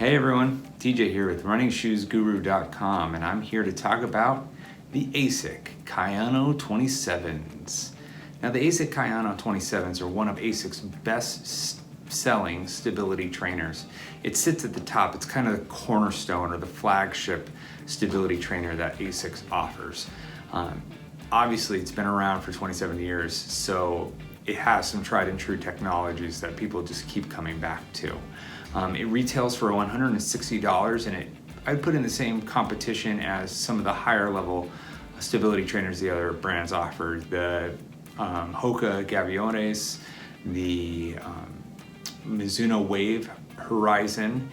Hey everyone, TJ here with RunningsShoesGuru.com, and I'm here to talk about the Asics Kayano 27s. Now the Asics Kayano 27s are one of Asics' best selling stability trainers. It sits at the top. It's kind of the cornerstone or the flagship stability trainer that Asics offers. Obviously it's been around for 27 years, so it has some tried and true technologies that people just keep coming back to. It retails for $160, and I'd put in the same competition as some of the higher level stability trainers the other brands offer. The Hoka Gaviones, the Mizuno Wave Horizon,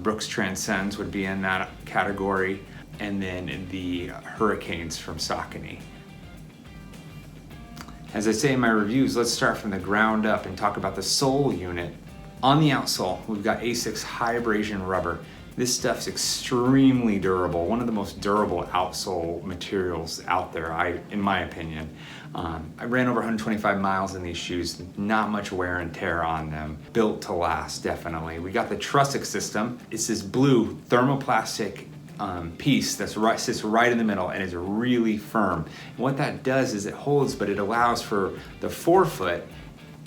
Brooks Transcends would be in that category, and then the Hurricanes from Saucony. As I say in my reviews, let's start from the ground up and talk about the sole unit. On the outsole, we've got Asics high abrasion rubber. This stuff's extremely durable, one of the most durable outsole materials out there, in my opinion. I ran over 125 miles in these shoes, not much wear and tear on them. Built to last, definitely. We got the Trusstic System. It's this blue thermoplastic piece that sits right in the middle and is really firm. And what that does is it holds, but it allows for the forefoot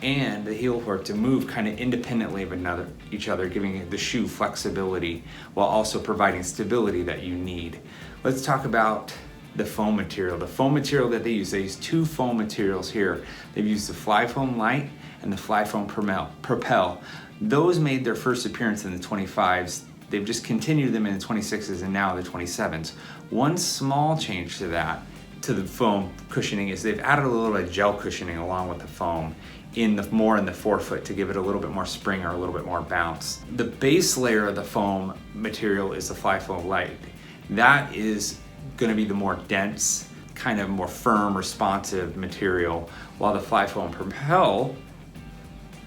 and the heel part to move kind of independently of each other, giving the shoe flexibility while also providing stability that you need. Let's talk about the foam material. The foam material that they use two foam materials here. They've used the Fly Foam Light and the Fly Foam Propel. Those made their first appearance in the 25s. They've just continued them in the 26s and now the 27s. One small change to the foam cushioning is they've added a little bit of gel cushioning along with the foam more in the forefoot to give it a little bit more spring or a little bit more bounce. The base layer of the foam material is the Fly Foam Light. That is going to be the more dense, kind of more firm, responsive material, while the Fly Foam Propel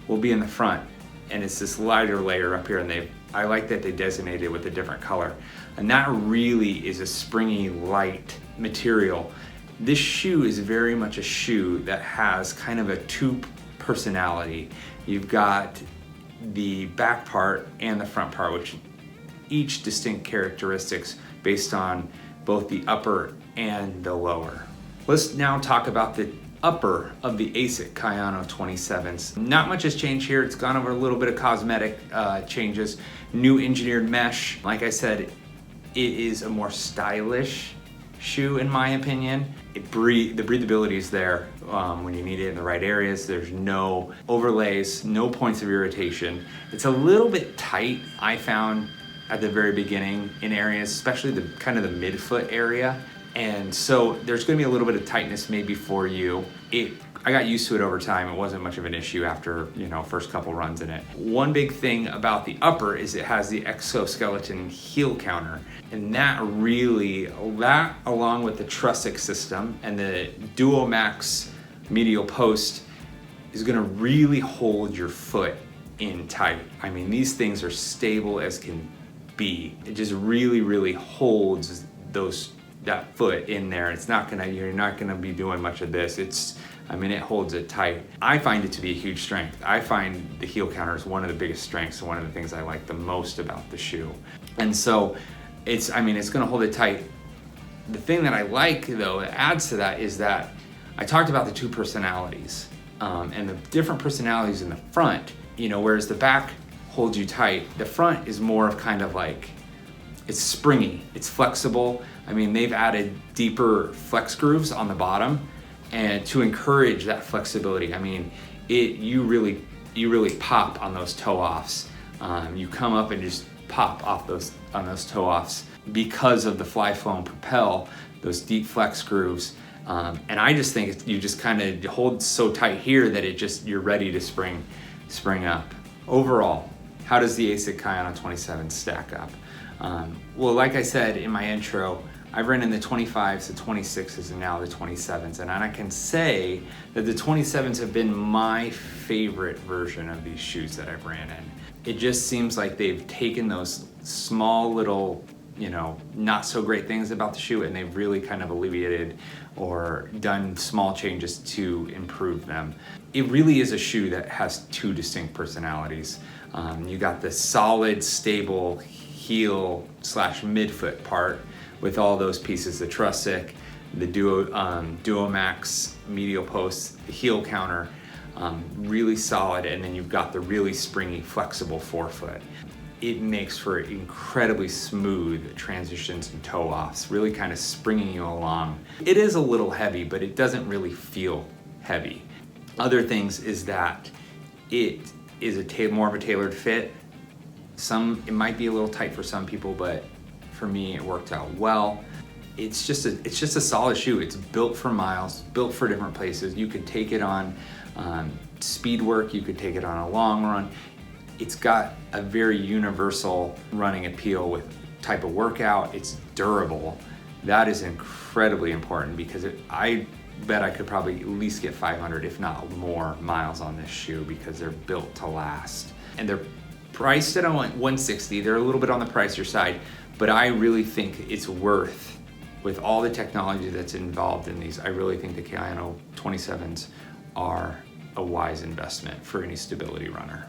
will be in the front, and it's this lighter layer up here, and I like that they designated it with a different color. And that really is a springy, light material. This shoe is very much a shoe that has kind of a two personality. You've got the back part and the front part, which each distinct characteristics based on both the upper and the lower. Let's now talk about the upper of the Asics Kayano 27s. Not much has changed here. It's gone over a little bit of cosmetic changes. New engineered mesh. Like I said, it is a more stylish shoe in my opinion. The breathability is there when you need it in the right areas. There's no overlays, no points of irritation. It's a little bit tight, I found at the very beginning in areas, especially the kind of the midfoot area. And so there's gonna be a little bit of tightness maybe for you. I got used to it over time. It wasn't much of an issue after, first couple runs in it. One big thing about the upper is it has the exoskeleton heel counter. And that along with the Trusstic System and the Duo Max medial post is gonna really hold your foot in tight. I mean, these things are stable as can be. It just really, really holds that foot in there. You're not gonna be doing much of this. It holds it tight. I find it to be a huge strength. I find the heel counter is one of the biggest strengths and one of the things I like the most about the shoe. And so it's gonna hold it tight. The thing that I like though, that adds to that is that I talked about the two personalities and the different personalities in the front, whereas the back holds you tight. The front is more of kind of like, it's springy, it's flexible. They've added deeper flex grooves on the bottom and to encourage that flexibility. You really pop on those toe offs. You come up and just pop off on those toe offs because of the Fly Foam Propel, those deep flex grooves. And I just think you just kind of hold so tight here that you're ready to spring up. Overall, how does the Asics Kayano 27 stack up? Well, like I said in my intro, I've ran in the 25s, the 26s, and now the 27s. And I can say that the 27s have been my favorite version of these shoes that I've ran in. It just seems like they've taken those small little, not so great things about the shoe and they've really kind of alleviated or done small changes to improve them. It really is a shoe that has two distinct personalities. You got the solid, stable heel / midfoot part with all those pieces, the Trusstic, the Duo Max medial posts, the heel counter, really solid, and then you've got the really springy, flexible forefoot. It makes for incredibly smooth transitions and toe offs, really kind of springing you along. It is a little heavy, but it doesn't really feel heavy. Other things is that it is more of a tailored fit. It might be a little tight for some people, but for me it worked out well. It's just a solid shoe. It's built for miles, built for different places. You could take it on speed work, you could take it on a long run. It's got a very universal running appeal with type of workout. It's durable. That is incredibly important because I bet I could probably at least get 500, if not more, miles on this shoe because they're built to last. And they're priced at $160. They're a little bit on the pricier side, but I really think it's worth, with all the technology that's involved in these, I really think the Kayano 27s are a wise investment for any stability runner.